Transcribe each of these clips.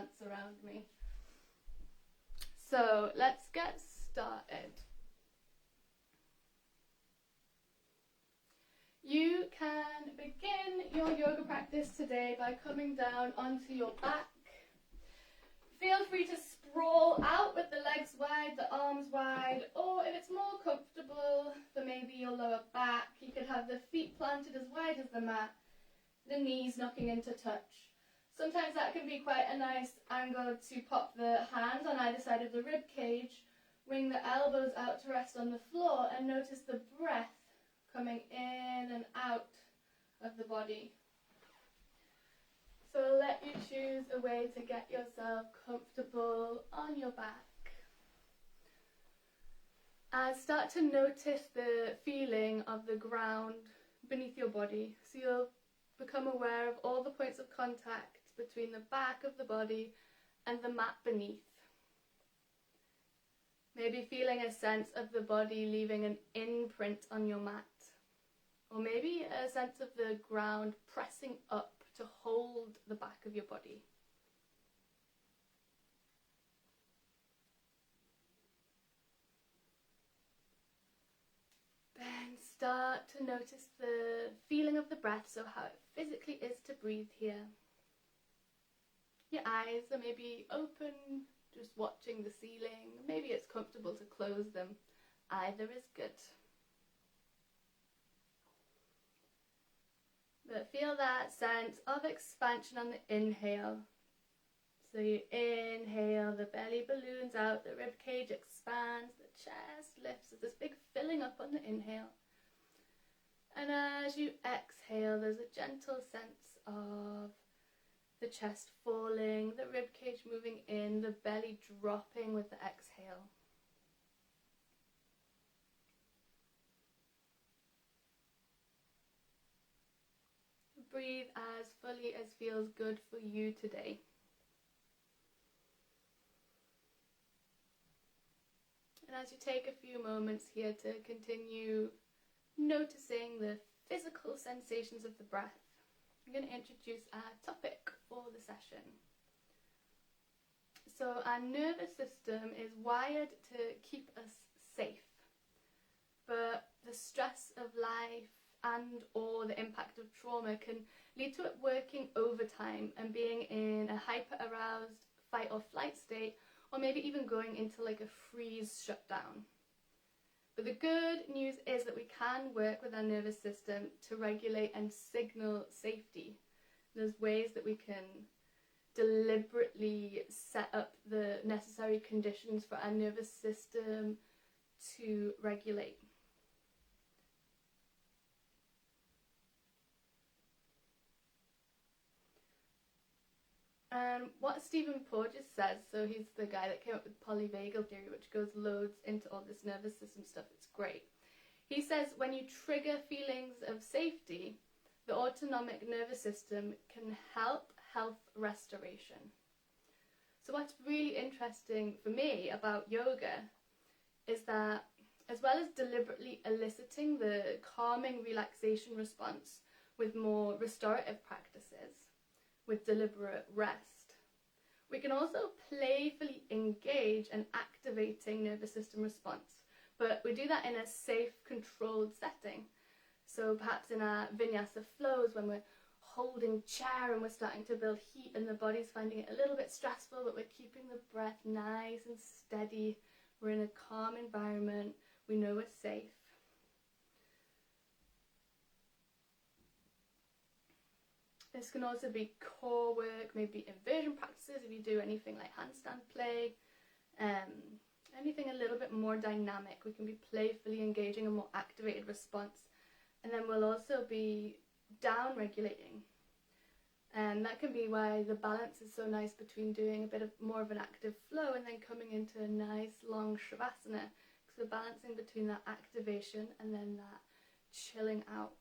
plants around me. So let's get started. You can begin your yoga practice today by coming down onto your back. Feel free to sprawl out with the legs wide, the arms wide, or if it's more comfortable for maybe your lower back, you could have the feet planted as wide as the mat, the knees knocking into touch. Sometimes that can be quite a nice angle to pop the hands on either side of the rib cage, bring the elbows out to rest on the floor, and notice the breath coming in and out of the body. So I'll let you choose a way to get yourself comfortable on your back. And start to notice the feeling of the ground beneath your body. So you'll become aware of all the points of contact between the back of the body and the mat beneath. Maybe feeling a sense of the body leaving an imprint on your mat. Or maybe a sense of the ground pressing up to hold the back of your body. Then start to notice the feeling of the breath, so how it physically is to breathe here. Your eyes are maybe open, just watching the ceiling. Maybe it's comfortable to close them. Either is good. But feel that sense of expansion on the inhale. So you inhale, the belly balloons out, the rib cage expands, the chest lifts. There's this big filling up on the inhale. And as you exhale, there's a gentle sense of the chest falling, the rib cage moving in, the belly dropping with the exhale. Breathe as fully as feels good for you today. And as you take a few moments here to continue noticing the physical sensations of the breath, I'm going to introduce our topic for the session. So our nervous system is wired to keep us safe, but the stress of life and or the impact of trauma can lead to it working overtime and being in a hyper-aroused fight or flight state, or maybe even going into like a freeze shutdown. But the good news is that we can work with our nervous system to regulate and signal safety. There's ways that we can deliberately set up the necessary conditions for our nervous system to regulate. And what Stephan Porges says, so he's the guy that came up with polyvagal theory, which goes loads into all this nervous system stuff, it's great. He says when you trigger feelings of safety, the autonomic nervous system can help health restoration. So what's really interesting for me about yoga is that as well as deliberately eliciting the calming relaxation response with more restorative practices, with deliberate rest, we can also playfully engage an activating nervous system response, but we do that in a safe, controlled setting. So perhaps in our vinyasa flows, when we're holding chair and we're starting to build heat and the body's finding it a little bit stressful, but we're keeping the breath nice and steady, we're in a calm environment, we know we're safe. This can also be core work, maybe inversion practices if you do anything like handstand play, anything a little bit more dynamic. We can be playfully engaging a more activated response, and then we'll also be down regulating, and that can be why the balance is so nice between doing a bit of more of an active flow and then coming into a nice long Shabasana, because we're balancing between that activation and then that chilling out.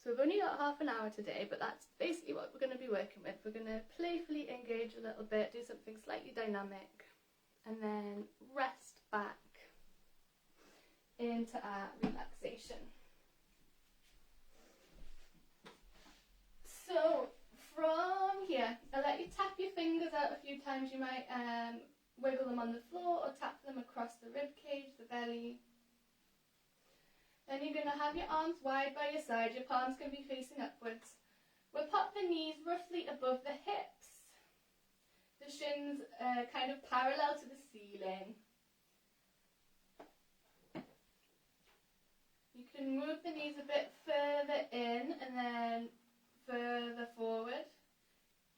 So we've only got half an hour today, but that's basically what we're going to be working with. We're going to playfully engage a little bit, do something slightly dynamic, and then rest back into our relaxation. So from here, I'll let A few times you might wiggle them on the floor or tap them across the rib cage, the belly. Then you're going to have your arms wide by your side. Your palms can be facing upwards. We'll pop the knees roughly above the hips. The shins kind of parallel to the ceiling. You can move the knees a bit further in and then further forward.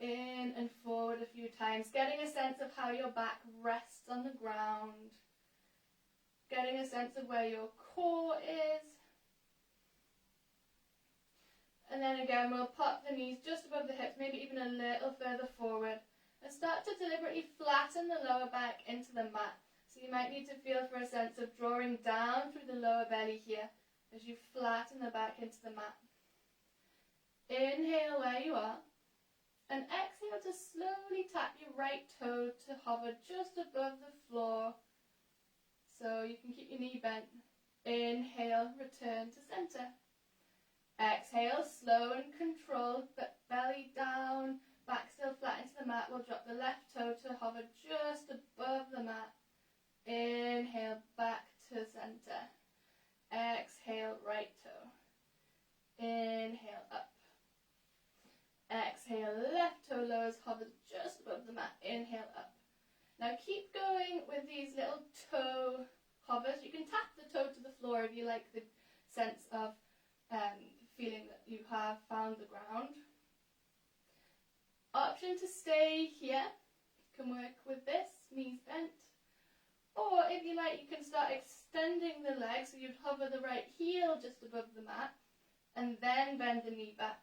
In and forward a few times, getting a sense of how your back rests on the ground. Getting a sense of where your core is. And then again, we'll pop the knees just above the hips, maybe even a little further forward. And start to deliberately flatten the lower back into the mat. So you might need to feel for a sense of drawing down through the lower belly here as you flatten the back into the mat. Inhale where you are. And exhale to slowly tap your right toe to hover just above the floor. So you can keep your knee bent. Inhale, return to center. Exhale, slow and controlled, but belly down, back still flat into the mat. We'll drop the left toe to hover just above the mat. Inhale, back to center. Exhale, right toe. Inhale, up. Exhale, left toe lowers, hovers just above the mat. Inhale, up. Now keep going with these little toe hovers. You can tap the toe to the floor if you like the sense of feeling that you have found the ground. Option to stay here. You can work with this, knees bent. Or if you like, you can start extending the leg, so you'd hover the right heel just above the mat, and then bend the knee back.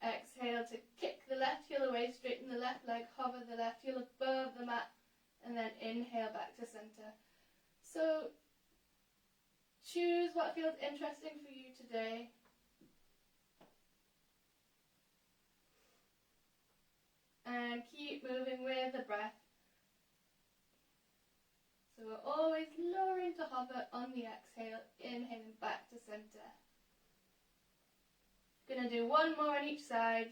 Exhale to kick the left heel away, straighten the left leg, hover the left heel above the mat, and then inhale back to center. So choose what feels interesting for you today. And keep moving with the breath. So we're always lowering to hover on the exhale, inhaling back to center. Gonna do one more on each side.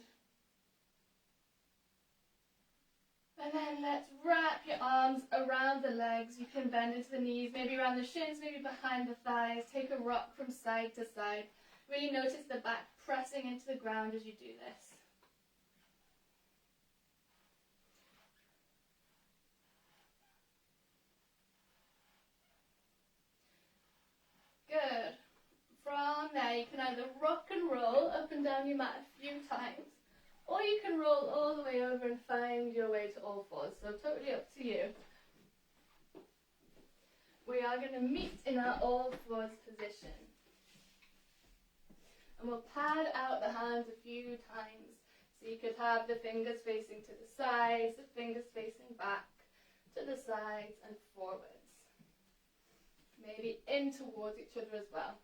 And then let's wrap your arms around the legs. You can bend into the knees, maybe around the shins, maybe behind the thighs. Take a rock from side to side. Really notice the back pressing into the ground as you do this. Good. From there, you can either rock and roll up and down your mat a few times, or you can roll all the way over and find your way to all fours. So totally up to you. We are going to meet in our all fours position. And we'll pad out the hands a few times. So you could have the fingers facing to the sides, the fingers facing back, to the sides and forwards. Maybe in towards each other as well.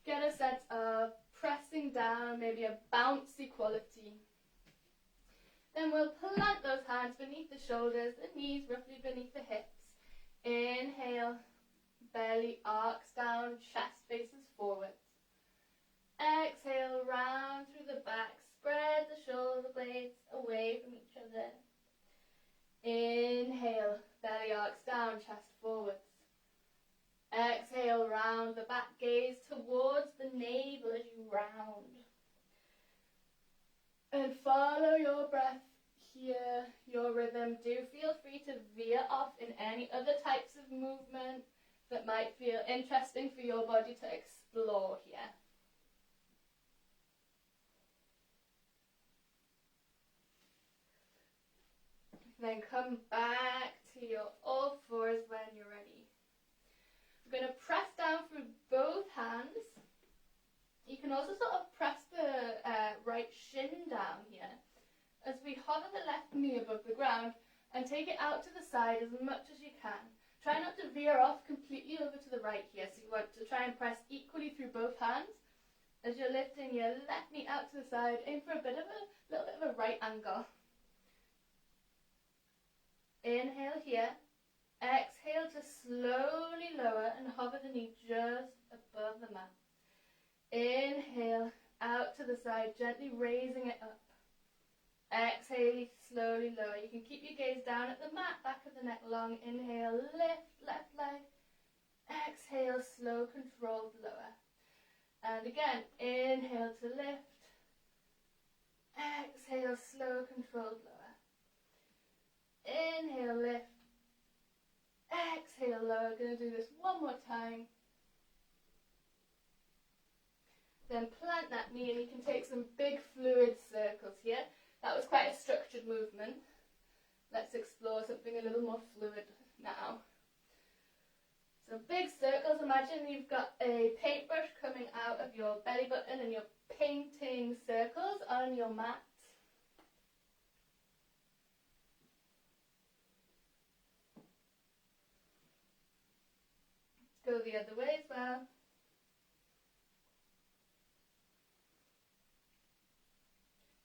Get a sense of pressing down, maybe a bouncy quality. Then we'll plant those hands beneath the shoulders, the knees roughly beneath the hips. Inhale, belly arcs down, chest faces forwards. Exhale, round through the back, spread the shoulder blades away from each other. Inhale, belly arcs down, chest forwards. Exhale, round the back, gaze towards the navel as you round. And follow your breath here, your rhythm. Do feel free to veer off in any other types of movement that might feel interesting for your body to explore here. Then come back to your all fours when you're ready. We're going to press down through both hands. You can also sort of press the right shin down here as we hover the left knee above the ground and take it out to the side as much as you can. Try not to veer off completely over to the right here. So you want to try and press equally through both hands. As you're lifting your left knee out to the side, aim for a little bit of a right angle. Inhale here. Exhale to slowly lower and hover the knee just above the mat. Inhale, out to the side, gently raising it up. Exhale, slowly lower. You can keep your gaze down at the mat, back of the neck long. Inhale, lift, left leg. Exhale, slow, controlled, lower. And again, inhale to lift. Exhale, slow, controlled, lower. Inhale, lift. Exhale, lower. Going to do this one more time. Then plant that knee and you can take some big fluid circles here. That was quite a structured movement. Let's explore something a little more fluid now. So big circles, imagine you've got a paintbrush coming out of your belly button and you're painting circles on your mat. Go the other way as well.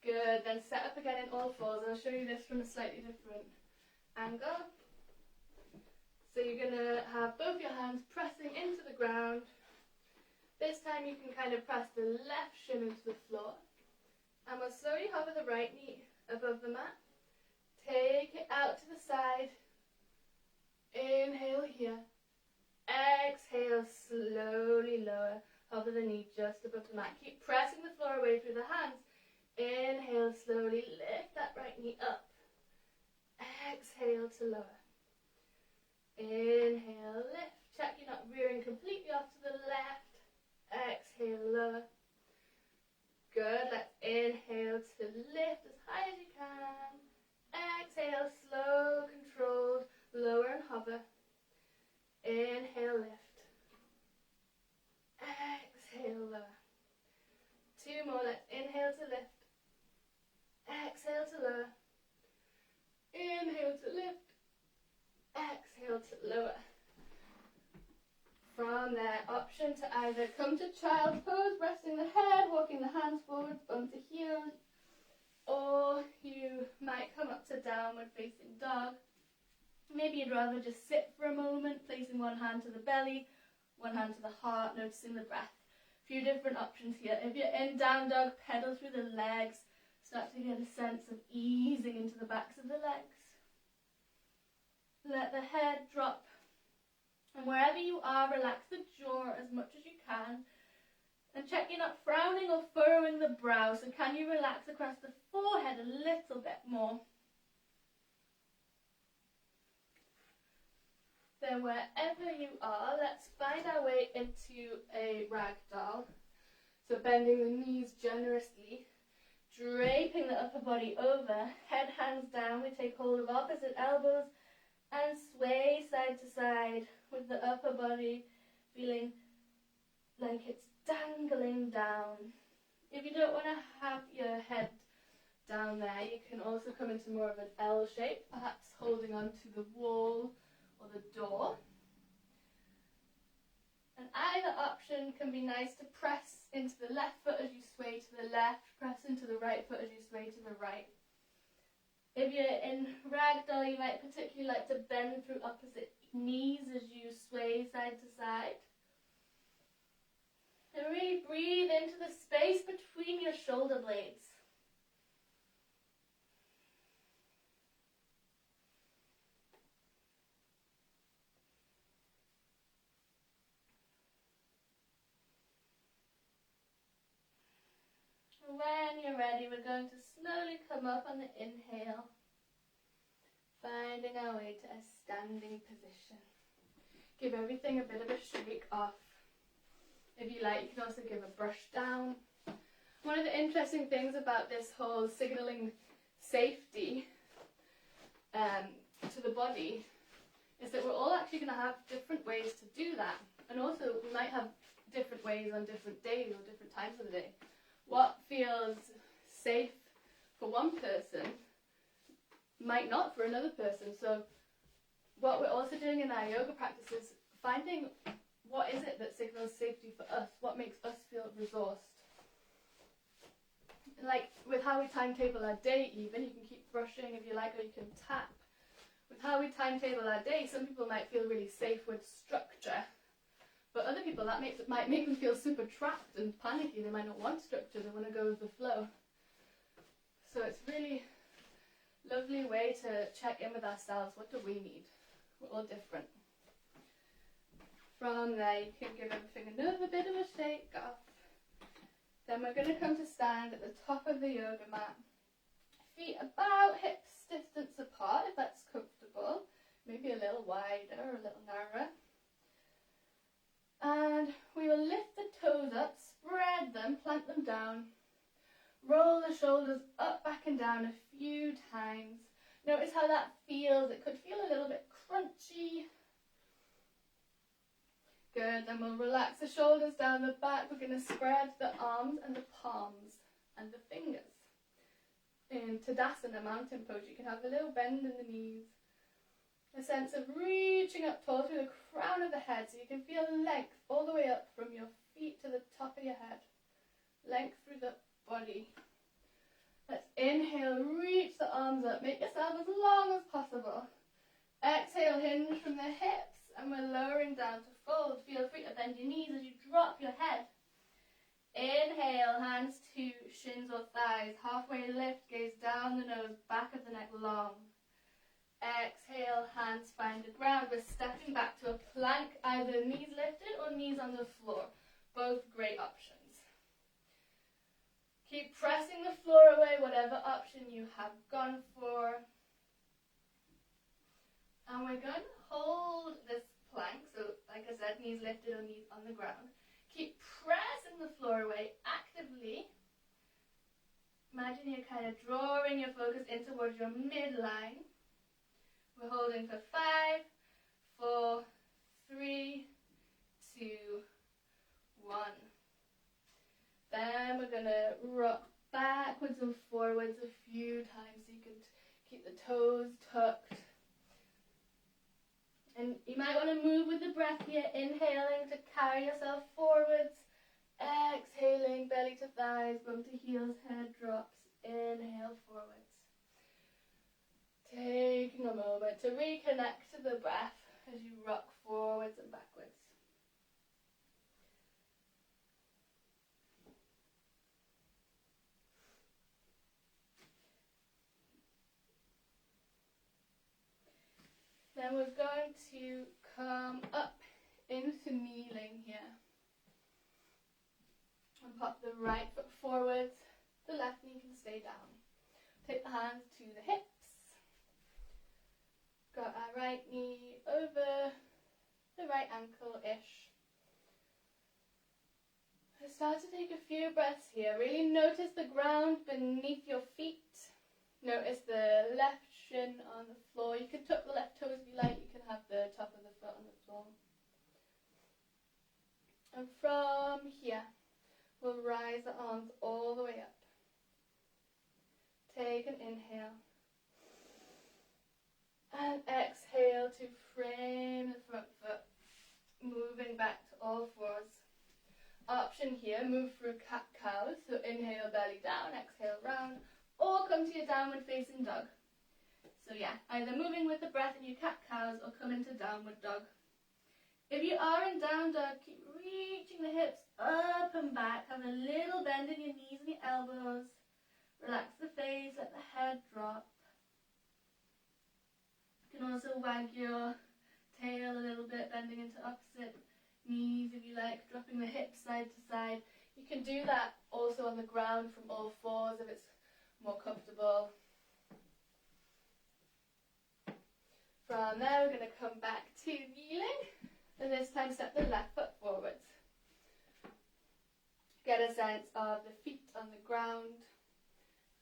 Good, then set up again in all fours. I'll show you this from a slightly different angle. So you're going to have both your hands pressing into the ground. This time you can kind of press the left shin into the floor. And we'll slowly hover the right knee above the mat. Take it out to the side. Inhale here. Exhale, slowly lower. Hover the knee just above the mat. Keep pressing the floor away through the hands. Inhale, slowly lift that right knee up. Exhale to lower. Inhale, lift. Check you're not rearing completely off to the left. Exhale, lower. Good. Let's inhale to lift as high as you can. Exhale, slow, controlled, lower and hover. Inhale, lift. Exhale, lower. Two more. Let's inhale to lift. Exhale to lower. Inhale to lift. Exhale to lower. From there, option to either come to child pose, resting the head, walking the hands forward, bum to heel, or you might come up to downward facing dog. Maybe you'd rather just sit for a moment, placing one hand to the belly, one hand to the heart, noticing the breath. A few different options here. If you're in down dog, pedal through the legs. Start to get a sense of easing into the backs of the legs. Let the head drop. And wherever you are, relax the jaw as much as you can. And check you're not frowning or furrowing the brow. So can you relax across the forehead a little bit more? Then wherever you are, let's find our way into a ragdoll. So bending the knees generously. Draping the upper body over, head hangs down, we take hold of opposite elbows and sway side to side with the upper body feeling like it's dangling down. If you don't want to have your head down there, you can also come into more of an L shape, perhaps holding on to the wall or the door. And either option can be nice to press into the left foot as you sway to the left, press into the right foot as you sway to the right. If you're in ragdoll, you might particularly like to bend through opposite knees as you sway side to side. And really breathe into the space between your shoulder blades. When you're ready, we're going to slowly come up on the inhale, finding our way to a standing position. Give everything a bit of a shake off. If you like, you can also give a brush down. One of the interesting things about this whole signalling safety to the body is that we're all actually going to have different ways to do that. And also, we might have different ways on different days or different times of the day. What feels safe for one person might not for another person. So what we're also doing in our yoga practice is finding what is it that signals safety for us, what makes us feel resourced. Like with how we timetable our day even, you can keep brushing if you like, or you can tap. With how we timetable our day, some people might feel really safe with structure. But other people, that might make them feel super trapped and panicky. They might not want structure, they want to go with the flow. So it's really lovely way to check in with ourselves. What do we need? We're all different. From there, you can give everything another bit of a shake off. Then we're going to come to stand at the top of the yoga mat. Feet about hips distance apart, if that's comfortable. Maybe a little wider or a little narrower. And we will lift the toes up, spread them, plant them down. Roll the shoulders up, back and down a few times. Notice how that feels. It could feel a little bit crunchy. Good, then we'll relax the shoulders down the back. We're going to spread the arms and the palms and the fingers. In Tadasana, mountain pose, you can have a little bend in the knees. A sense of reaching up tall through the crown of the head, so you can feel length all the way up from your feet to the top of your head. Length through the body. Let's inhale, reach the arms up, make yourself as long as possible. Exhale, hinge from the hips, and we're lowering down to fold. Feel free to bend your knees as you drop your head. Inhale, hands to shins or thighs, halfway lift, gaze down the nose, back of the neck long. Exhale, hands find the ground. We're stepping back to a plank, either knees lifted or knees on the floor. Both great options. Keep pressing the floor away, whatever option you have gone for. And we're going to hold this plank, so like I said, knees lifted or knees on the ground. Keep pressing the floor away actively. Imagine you're kind of drawing your focus in towards your midline. We're holding for 5, 4, 3, 2, 1. Then we're going to rock backwards and forwards a few times so you can keep the toes tucked. And you might want to move with the breath here, inhaling to carry yourself forwards, exhaling, belly to thighs, bum to heels, head drops, inhale forwards. Taking a moment to reconnect to the breath as you rock forwards and backwards. Then we're going to come up into kneeling here. And pop the right foot forwards, the left knee can stay down. Take the hands to the hips. Got our right knee over the right ankle-ish. Start to take a few breaths here. Really notice the ground beneath your feet. Notice the left shin on the floor. You can tuck the left toes if you like. You can have the top of the foot on the floor. And from here, we'll rise the arms all the way up. Take an inhale. And exhale to frame the front foot. Moving back to all fours. Option here, move through cat-cows. So inhale, belly down, exhale, round. Or come to your downward facing dog. So yeah, either moving with the breath in your cat-cows or come into downward dog. If you are in down dog, keep reaching the hips up and back. Have a little bend in your knees and your elbows. Relax the face, let the head drop. You can also wag your tail a little bit, bending into opposite knees if you like, dropping the hips side to side. You can do that also on the ground from all fours if it's more comfortable. From there, we're going to come back to kneeling, and this time step the left foot forwards. Get a sense of the feet on the ground,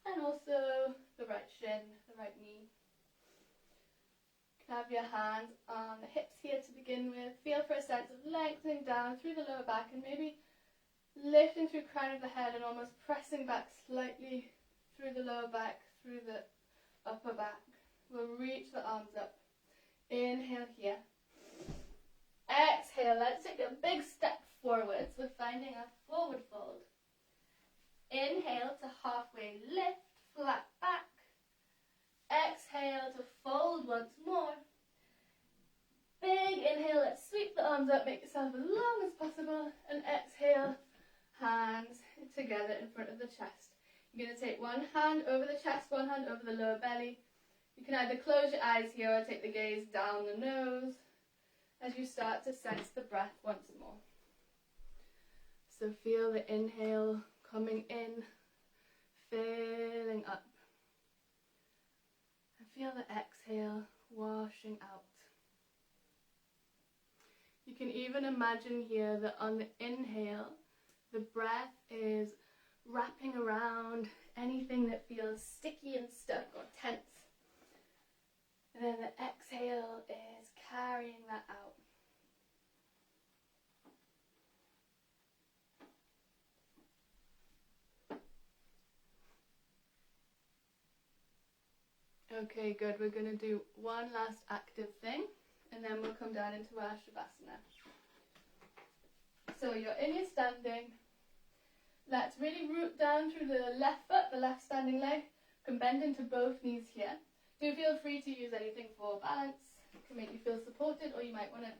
and also the right shin, the right knee. You can have your hands on the hips here to begin with. Feel for a sense of lengthening down through the lower back, and maybe lifting through the crown of the head and almost pressing back slightly through the lower back, through the upper back. We'll reach the arms up. Inhale here. Exhale, let's take a big step forwards. We're finding a forward fold. Inhale to halfway lift, flat back. Exhale to fold once more. Big inhale, let's sweep the arms up, make yourself as long as possible. And exhale, hands together in front of the chest. You're going to take one hand over the chest, one hand over the lower belly. You can either close your eyes here or take the gaze down the nose as you start to sense the breath once more. So feel the inhale coming in, filling up. And feel the exhale washing out. You can even imagine here that on the inhale, the breath is wrapping around anything that feels sticky and stuck or tense. And then the exhale is carrying that out. Okay, good. We're going to do one last active thing, and then we'll come down into our Shabasana. So you're in your standing. Let's really root down through the left foot, the left standing leg. You can bend into both knees here. Do feel free to use anything for balance. It can make you feel supported, or you might want to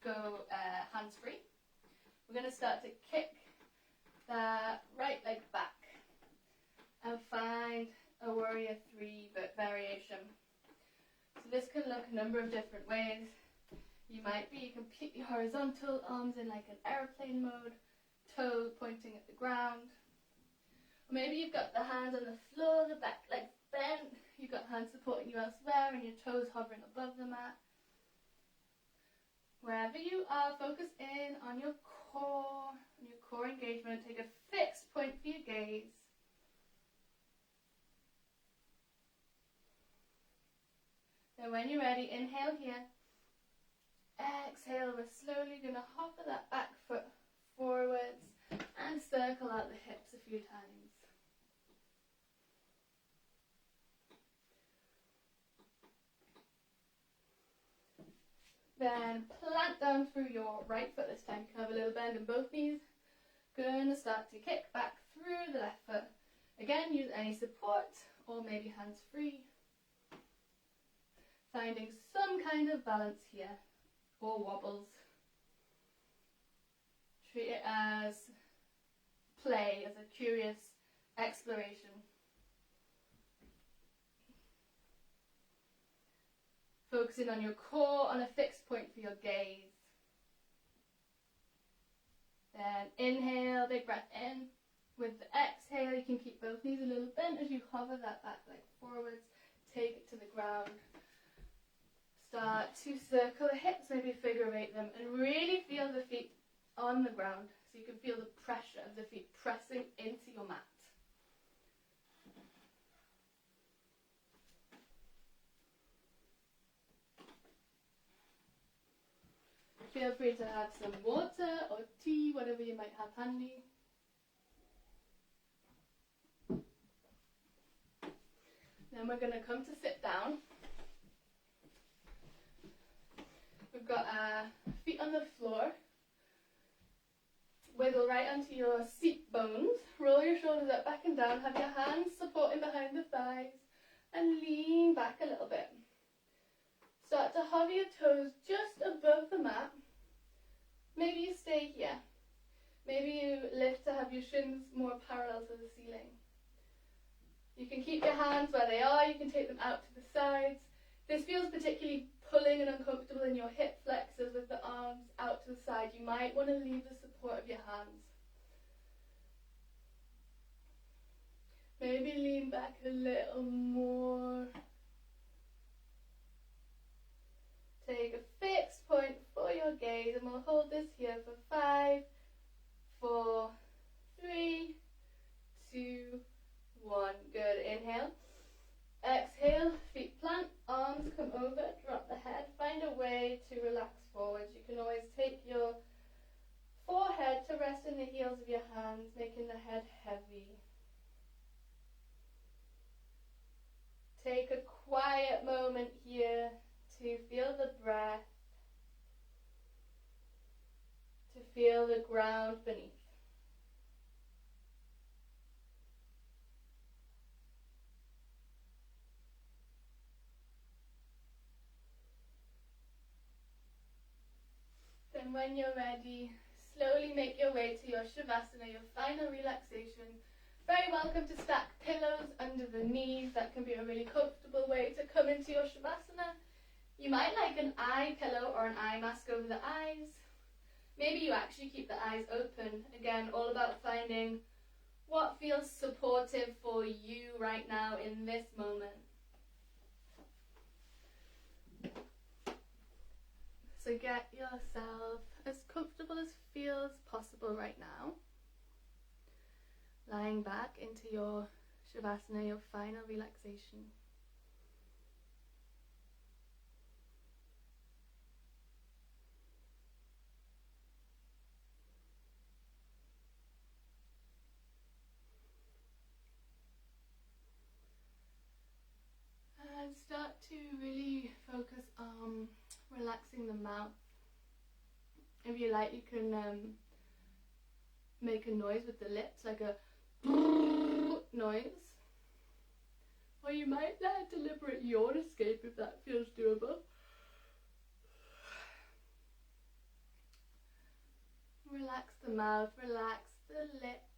go hands-free. We're going to start to kick the right leg back and find a warrior 3 variation. So this can look a number of different ways. You might be completely horizontal, arms in like an airplane mode, toes pointing at the ground. Or maybe you've got the hands on the floor, the back legs bent, you've got hands supporting you elsewhere and your toes hovering above the mat. Wherever you are, focus in on your core engagement. Take a fixed point for your gaze. Then when you're ready, inhale here. Exhale, we're slowly going to hop that back foot forwards and circle out the hips a few times. Then plant down through your right foot this time. You can have a little bend in both knees. Going to start to kick back through the left foot. Again, use any support or maybe hands free. Finding some kind of balance here, or wobbles. Treat it as play, as a curious exploration. Focusing on your core, on a fixed point for your gaze. Then inhale, big breath in. With the exhale, you can keep both knees a little bent as you hover that back leg forwards. Take it to the ground. Start to circle the hips, maybe figure eight them, and really feel the feet on the ground so you can feel the pressure of the feet pressing into your mat. Feel free to have some water or tea, whatever you might have handy. Then we're going to come to sit down. We've got our feet on the floor. Wiggle right onto your seat bones. Roll your shoulders up, back and down. Have your hands supporting behind the thighs. And lean back a little bit. Start to hover your toes just above the mat. Maybe you stay here. Maybe you lift to have your shins more parallel to the ceiling. You can keep your hands where they are. You can take them out to the sides. This feels particularly pulling and uncomfortable in your hip flexors with the arms out to the side. You might want to leave the support of your hands. Maybe lean back a little more. Take a fixed point for your gaze, and we'll hold this here for 5, 4, 3, 2, 1. Good. Inhale. Exhale, feet plant, arms come over, drop the head. Find a way to relax forwards. You can always take your forehead to rest in the heels of your hands, making the head heavy. Take a quiet moment here to feel the breath, to feel the ground beneath. Then when you're ready, slowly make your way to your Shabasana, your final relaxation. Very welcome to stack pillows under the knees. That can be a really comfortable way to come into You might like an eye pillow or an eye mask over the eyes. Maybe you actually keep the eyes open. Again, all about finding what feels supportive for you right now in this moment. So get yourself as comfortable as feels possible right now. Lying back into your Shabasana, your final relaxation. And start to really focus on relaxing the mouth. If you like, you can make a noise with the lips, like a noise. Or you might let a deliberate yawn escape if that feels doable. Relax the mouth, relax the lips.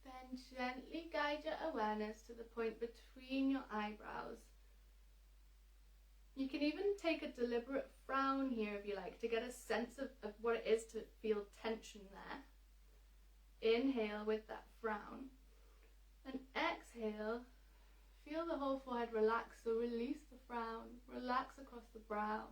Then gently guide your awareness to the point between your eyebrows. You can even take a deliberate frown here if you like, to get a sense of what it is to feel tension there. Inhale with that frown. And exhale, feel the whole forehead relax, so release the frown, relax across the brow.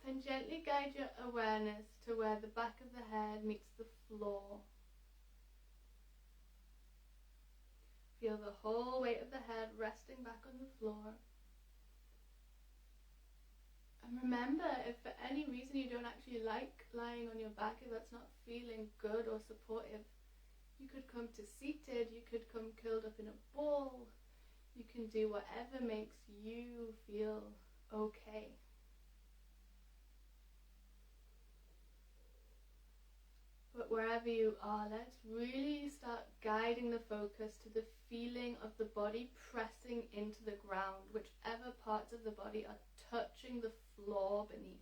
Then gently guide your awareness to where the back of the head meets the floor. Feel the whole weight of the head resting back on the floor. And remember, if for any reason you don't actually like lying on your back, if that's not feeling good or supportive, you could come to seated, you could come curled up in a ball. You can do whatever makes you feel okay. But wherever you are, let's really start guiding the focus to the feeling of the body pressing into the ground, whichever parts of the body are touching the floor beneath.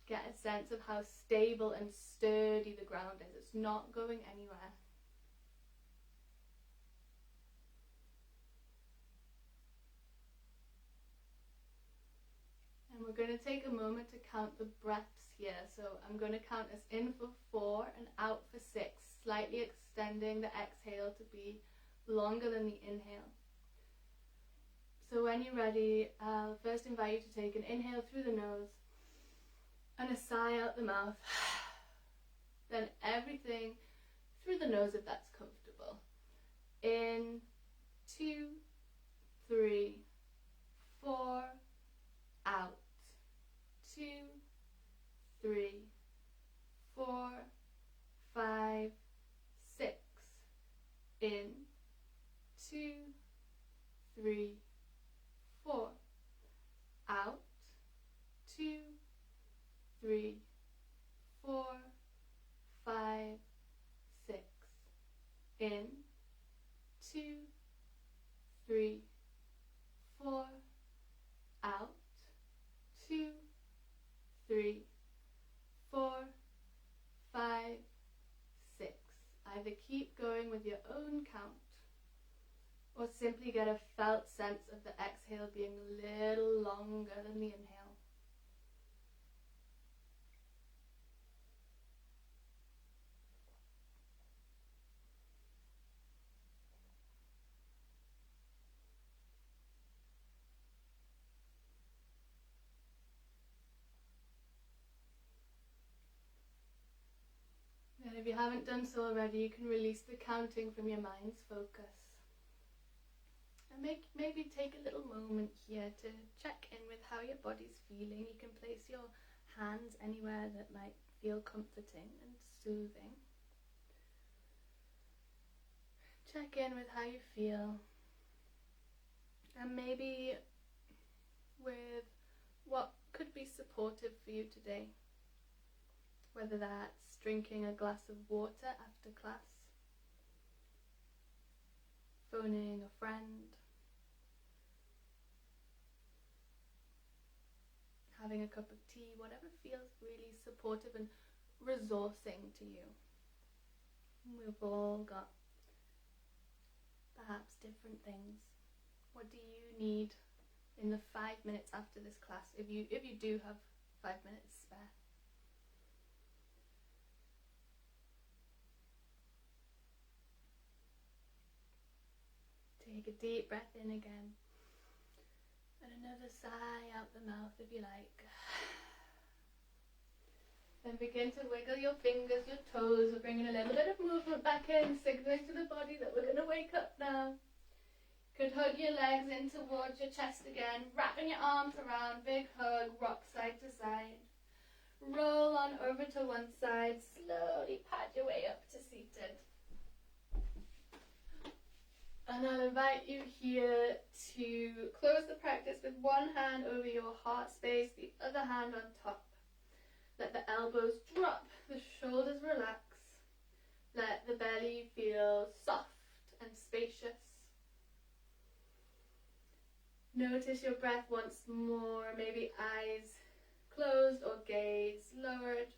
Get a sense of how stable and sturdy the ground is. It's not going anywhere. And we're going to take a moment to count the breaths here. So I'm going to count us in for 4 and out for 6, slightly extending the exhale to be longer than the inhale. So when you're ready, I'll first invite you to take an inhale through the nose and a sigh out the mouth. Then everything through the nose if that's comfortable. In, 2, 3, 4, out. 2, 3, 4, 5, 6. In, 2, 3, 4. Out. 2, 3, 4, 5, 6. In, 2, 3, 4. Out. 2, 3, 4, 5, 6. Either keep going with your own count or simply get a felt sense of the exhale being a little longer than the inhale. And if you haven't done so already, you can release the counting from your mind's focus. And maybe take a little moment here to check in with how your body's feeling. You can place your hands anywhere that might feel comforting and soothing. Check in with how you feel. And maybe with what could be supportive for you today. Whether that's drinking a glass of water after class, phoning a friend, having a cup of tea, whatever feels really supportive and resourcing to you. We've all got perhaps different things. What do you need in the 5 minutes after this class, if you do have 5 minutes spare? Take a deep breath in again, and another sigh out the mouth if you like. Then begin to wiggle your fingers, your toes. We're bringing a little bit of movement back in, signaling to the body that we're going to wake up now. You could hug your legs in towards your chest again, wrapping your arms around, big hug, rock side to side. Roll on over to one side, slowly pad your way up to seated. And I'll invite you here to close the practice with one hand over your heart space, the other hand on top. Let the elbows drop, the shoulders relax. Let the belly feel soft and spacious. Notice your breath once more, maybe eyes closed or gaze lowered.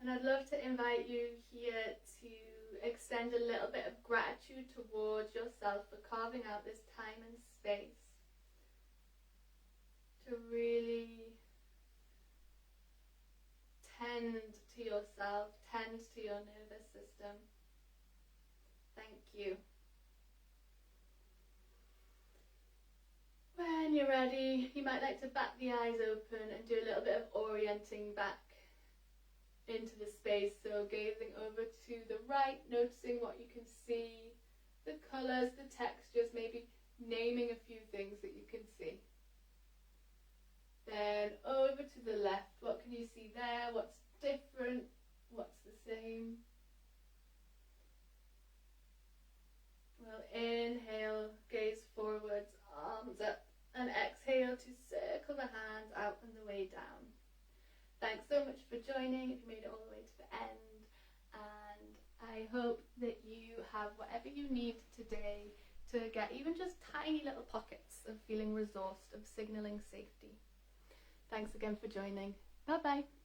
And I'd love to invite you here to extend a little bit of gratitude towards yourself for carving out this time and space to really tend to yourself, tend to your nervous system. Thank you. When you're ready, you might like to bat the eyes open and do a little bit of orienting back into the space. So gazing over to the right, noticing what you can see, the colours, the textures, maybe naming a few things that you can see. Then over to the left, what can you see there? What's different? What's the same? We'll inhale, gaze forwards, arms up, and exhale to circle the hands out and the way down. Thanks so much for joining, if you made it all the way to the end, and I hope that you have whatever you need today to get even just tiny little pockets of feeling resourced, of signalling safety. Thanks again for joining. Bye bye.